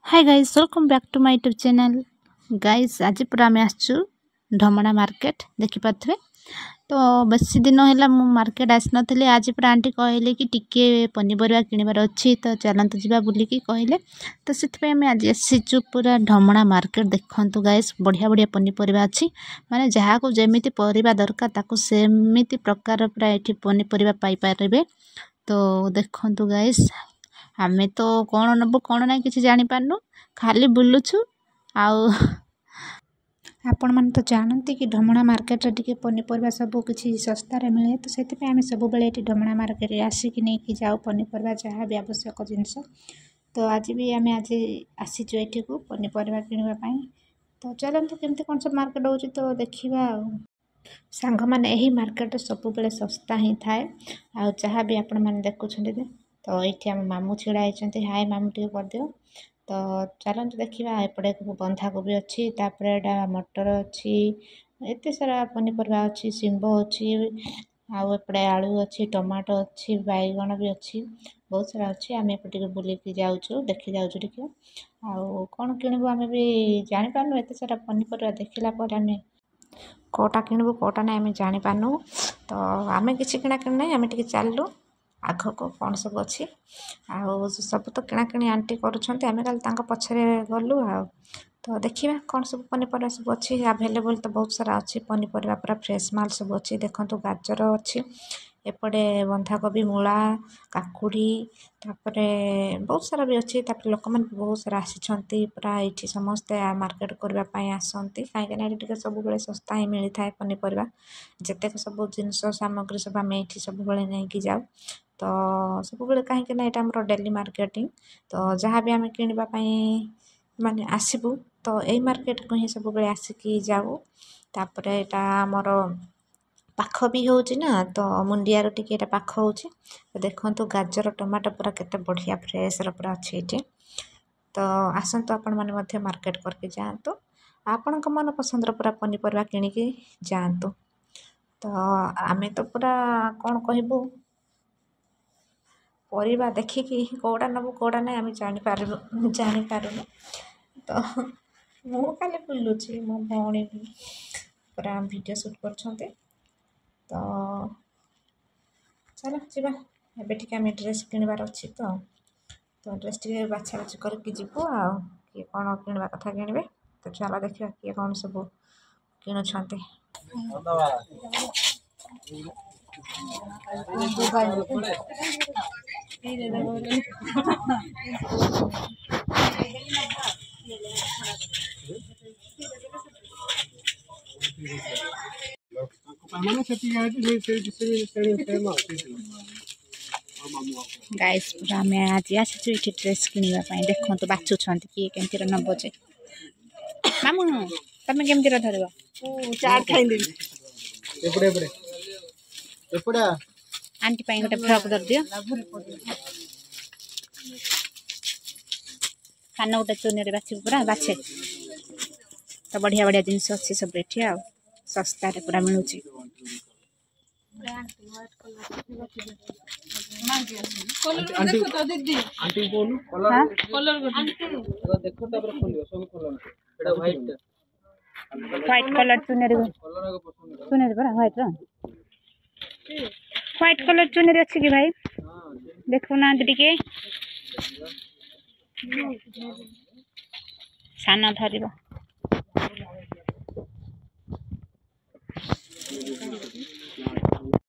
hi guys welcome back to my YouTube channel guys आज पूरा आम आसचु ढमणा मार्केट देखि पाथबे तो बेसी दिन है मु मार्केट आस नथले आज पूरा आंटी कहले कि टिके पनीपरिया किनिबार अछि तो चलंतु जिबा बुली की कहले तो सेति में आज आसीचु पूरा ढमणा मार्केट देखंतु गाइस बढ़िया बढ़िया पनीपरिया अछि माने जहा को जेमिति परिबा दरकार ताको सेमिति प्रकार पूरा एठी पनीपरिया पाई पारबे तो देखंतु गाइस आमे तो कौन नबो कौन ना किसी जानी पारनु खाली बुलुछु आउ आपण मन तो जानती कि ढमणा मार्केट रे टिके पनीपरिया सब किछि सस्ता रे मिले तो सेति पे आमे सब बेले एटी ढमणा मार्केट रे आसी कि नै कि जाऊ पनीपरिया जहा भी आवश्यक जिंस तो आज भी आमे आज आसी जो एठी को पनीपरिया किनिबा पई तो चलंतु केमते कोन सब मार्केट होची तो देखिबा सांग माने एही मार्केट सब बेले सस्ता ही थाए आ जहा भी आपण मन देखु छथि तो ये आम मामू छिड़ा होती हाय मामू टे कर दियो तो चलते देखा एपटे बंधा कोबी अच्छी मटर अच्छी एत सारा पनीपरिया अच्छी शिंब अच्छी आउे आलू अच्छी टमाटो अच्छी बैगण भी अच्छी बहुत सारा अच्छी आम एपटे बुलिकी जाऊँ देखी जाऊँ आउ कौन किणबू आम भी जापारू एत सारा पनीपरिया देखला आम कौटा किणबू कौटा ना आम जापारू तो आम कि किणा कि ना आम चलू आग को कौन सब अच्छी आउ सब तो किणाकिणी आंटी करुँच आम खाली पछरे गलु तो देखा कौन सब पनीपरिया सब अच्छी आभेलेबल तो बहुत सारा अच्छी पनीपरिया पूरा फ्रेश माल सब अच्छी देखो गाजर अच्छी एपटे बंधाकोबी मूला काकुड़ी तापरे बहुत सारा भी अच्छी लोक मैंने बहुत सारा आसी पूरा ये समस्ते मार्केट करने आसती कहीं सब बड़े सस्ता ही मिलता है पनीपरिया जिते सब जिनस सामग्री सब आम ये सब नहीं कि जाऊ तो सब बेले कहीं यहाँ डेली मार्केटिंग तो जहाँ भी आम किणवाई माने आसबू तो यही मार्केट को ही सब बेले आसिकी जाऊ तापर यहाँ आमर पाख भी होना तो मुंडिया टिके पाख हो देखु गाजर टमाटो पूरा केते बढ़िया फ्रेश पूरा अच्छी ये तो आसतु आपण मैंने मार्केट करके जातु आपण मन पसंद पूरा पनीपरिया किणिकी जातु तो आमे तो पूरा कौन कहबू परिबा देखिकी कौटा नबू कौटा ना आम जापारू तो मु खाली बुलूची मो भौणी भी पूरा वीडियो शूट कर तो चलो जीवा एबे टिके आम ड्रेस किणवार अच्छी तो ड्रेस टे बाछा बाछी करके जीवु आ किए कौन किणवा कथा किणवे तो चलो देखिए किए कौन सब किणुछंती गाइस पूरा मैं आज आसी ये ड्रेस किणवाई देखो तो बाछुं किए केमती नब जे मामू तमें केमती धरब चाट खाई आंटी गोटे फ्रक धर दियो कान गोटे चुनी बाछी पूरा बाछे तो बढ़िया बढ़िया जिनस अच्छी सब ये सस्ता पूरा मिलूँ व्हाइट कलर चुनेरी परा व्हाइट व्हाइट कलर चुनेरी अच्छी कि भाई देखो ना टिके सान धरब